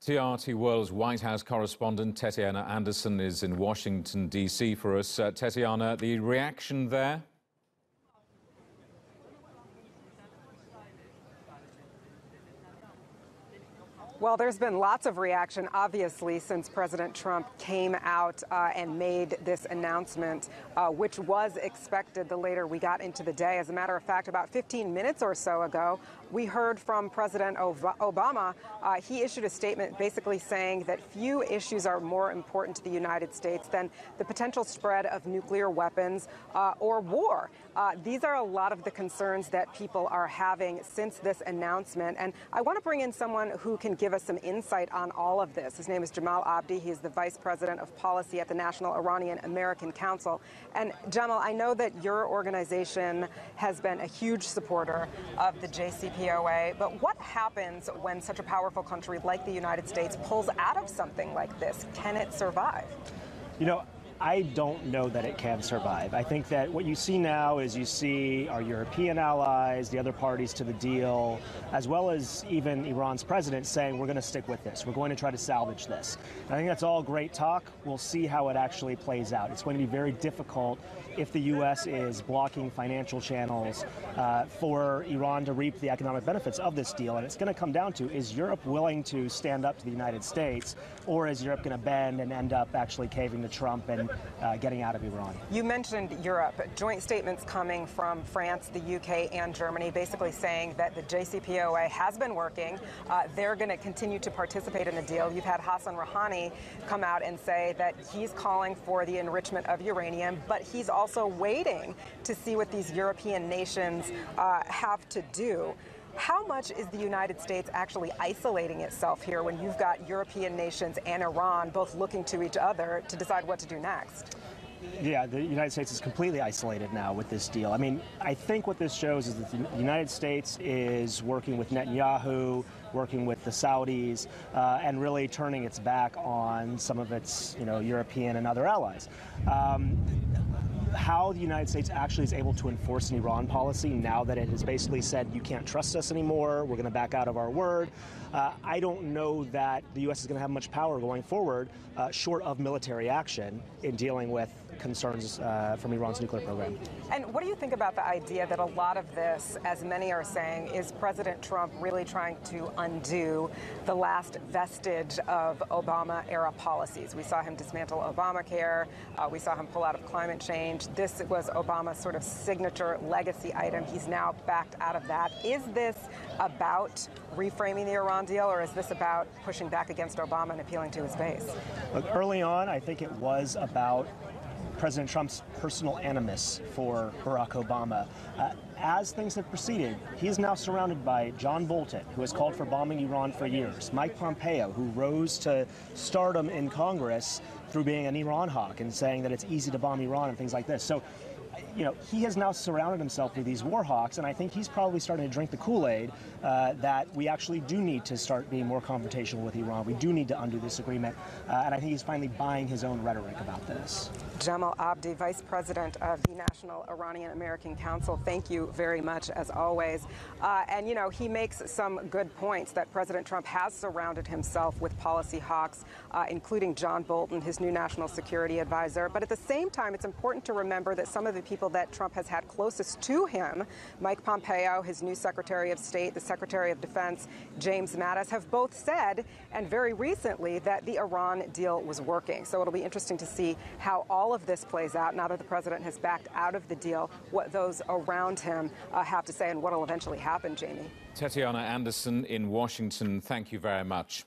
TRT World's White House correspondent Tetiana Anderson is in Washington, D.C. for us. Tetiana, the reaction there? Well, there's been lots of reaction, obviously, since President Trump came out and made this announcement, which was expected the later we got into the day. As a matter of fact, about 15 minutes or so ago, we heard from President Obama. He issued a statement basically saying that few issues are more important to the United States than the potential spread of nuclear weapons or war. These are a lot of the concerns that people are having since this announcement. And I want to bring in someone who can give us some insight on all of this. His name is Jamal Abdi. He is the Vice President of Policy at the National Iranian American Council. And Jamal, I know that your organization has been a huge supporter of the JCPOA, but what happens when such a powerful country like the United States pulls out of something like this? Can it survive? You know, I don't know that it can survive. I think that what you see now is you see our European allies, the other parties to the deal, as well as even Iran's president saying we're going to stick with this. We're going to try to salvage this. And I think that's all great talk. We'll see how it actually plays out. It's going to be very difficult if the U.S. is blocking financial channels for Iran to reap the economic benefits of this deal. And it's going to come down to, is Europe willing to stand up to the United States, or is Europe going to bend and end up actually caving to Trump and getting out of Iran? You mentioned Europe. Joint statements coming from France, the UK, and Germany basically saying that the JCPOA has been working. They're going to continue to participate in the deal. You've had Hassan Rouhani come out and say that he's calling for the enrichment of uranium, but he's also waiting to see what these European nations have to do. How much is the United States actually isolating itself here when you've got European nations and Iran both looking to each other to decide what to do next? Yeah, the United States is completely isolated now with this deal. I mean, I think what this shows is that the United States is working with Netanyahu, working with the Saudis, and really turning its back on some of its, European and other allies. How the United States actually is able to enforce an Iran policy now that it has basically said you can't trust us anymore, we're going to back out of our word, I don't know that the U.S. is going to have much power going forward, short of military action in dealing with concerns from Iran's nuclear program. And what do you think about the idea that a lot of this, as many are saying, is President Trump really trying to undo the last vestige of Obama-era policies? We saw him dismantle Obamacare. We saw him pull out of climate change. This was Obama's sort of signature legacy item. He's now backed out of that. Is this about reframing the Iran deal, or is this about pushing back against Obama and appealing to his base? Look, early on, I think it was about President Trump's personal animus for Barack Obama. As things have proceeded, he is now surrounded by John Bolton, who has called for bombing Iran for years, Mike Pompeo, who rose to stardom in Congress through being an Iran hawk and saying that it's easy to bomb Iran and things like this. So, he has now surrounded himself with these war hawks, and I think he's probably starting to drink the Kool-Aid that we actually do need to start being more confrontational with Iran. We do need to undo this agreement, and I think he's finally buying his own rhetoric about this. Jamal Abdi, Vice President of the National Iranian American Council, thank you very much, as always. And, he makes some good points that President Trump has surrounded himself with policy hawks, including John Bolton, his new national security advisor. But at the same time, it's important to remember that some of the people that Trump has had closest to him, Mike Pompeo, his new Secretary of State, the Secretary of Defense, James Mattis, have both said, and very recently, that the Iran deal was working. So it'll be interesting to see how all of this plays out now that the president has backed out of the deal, what those around him have to say and what will eventually happen, Jamie. Tetiana Anderson in Washington, thank you very much.